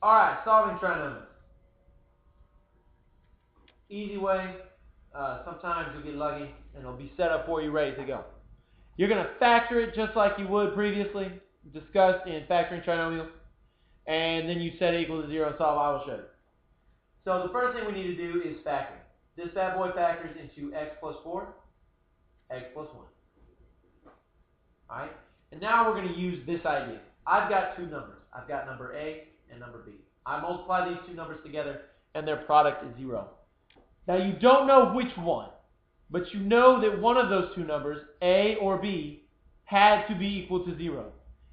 All right, solving trinomials. Easy way. Sometimes you'll get lucky and it'll be set up for you, ready to go. You're going to factor it just like you would previously discussed in factoring trinomials, and then you set it equal to 0 and solve. I will show you. So the first thing we need to do is factor. This bad boy factors into x plus 4, x plus 1. Alright? And now we're going to use this idea. I've got two numbers. I've got number A and number B. I multiply these two numbers together and their product is 0. Now you don't know which one, but you know that one of those two numbers, A or B, had to be equal to 0.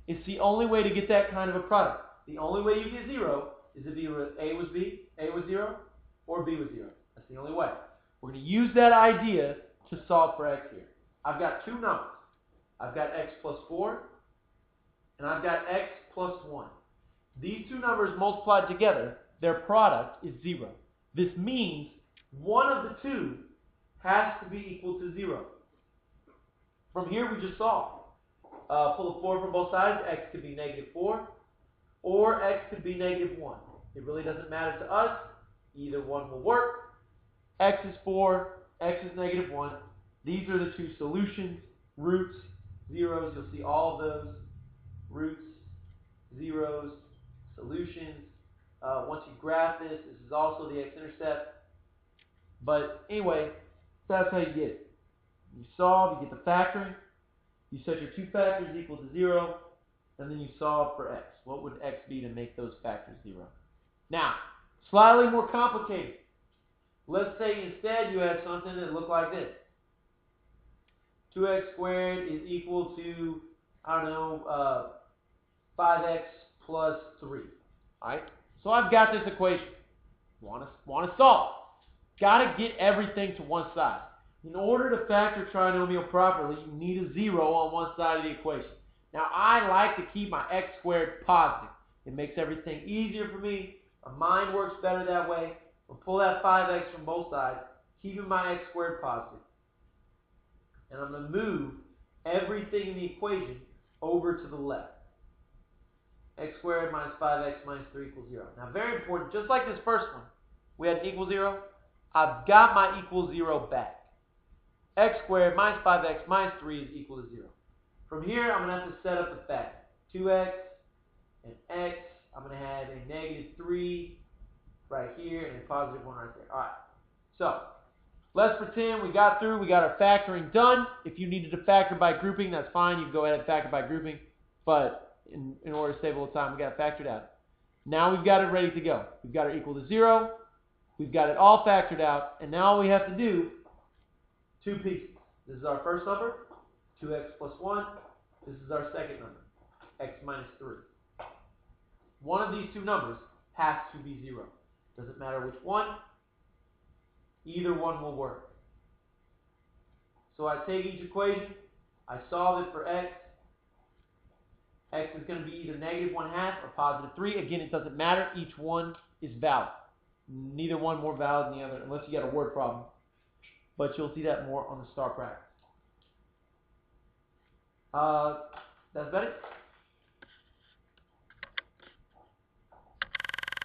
It's the only way to get that kind of a product. The only way you get 0 is if either A was 0, or B was 0. That's the only way. We're going to use that idea to solve for x here. I've got two numbers. I've got x plus 4, and I've got x plus 1. These two numbers multiplied together, their product is 0. This means one of the two has to be equal to 0. From here, we just solve. Pull a 4 from both sides. X could be -4, or x could be -1. It really doesn't matter to us. Either one will work. X is 4, x is -1. These are the two solutions, roots, zeros. You'll see all of those. Roots, zeros, solutions. Once you graph this, this is also the x-intercept. But anyway, that's how you get it. You solve, you get the factoring. You set your two factors equal to 0, and then you solve for x. What would x be to make those factors 0? Now, slightly more complicated. Let's say instead you had something that looked like this. 2x squared is equal to, 5x plus 3. Alright? So I've got this equation. Want to solve it. Got to get everything to one side. In order to factor trinomial properly, you need a 0 on one side of the equation. Now, I like to keep my x squared positive. It makes everything easier for me. My mind works better that way. I'll pull that 5x from both sides, keeping my x squared positive. And I'm going to move everything in the equation over to the left. X squared minus 5x minus 3 equals 0. Now, very important, just like this first one, we had an equal 0. I've got my equal 0 back. X squared minus 5x minus 3 is equal to 0. From here, I'm going to have to set up the factor. 2x and x. I'm going to have a -3 right here and a +1 right there. All right. So, let's pretend we got through. We got our factoring done. If you needed to factor by grouping, that's fine. You can go ahead and factor by grouping. But in order to save a little time, we got it factored out. Now we've got it ready to go. We've got our equal to 0. We've got it all factored out. And now all we have to do, two pieces. This is our first number, 2x plus 1. This is our second number, x minus 3. One of these two numbers has to be 0. Doesn't matter which one. Either one will work. So I take each equation. I solve it for x. X is going to be either -1/2 or +3. Again, it doesn't matter. Each one is valid. Neither one more valid than the other, unless you got a word problem. But you'll see that more on the star practice. That's about it.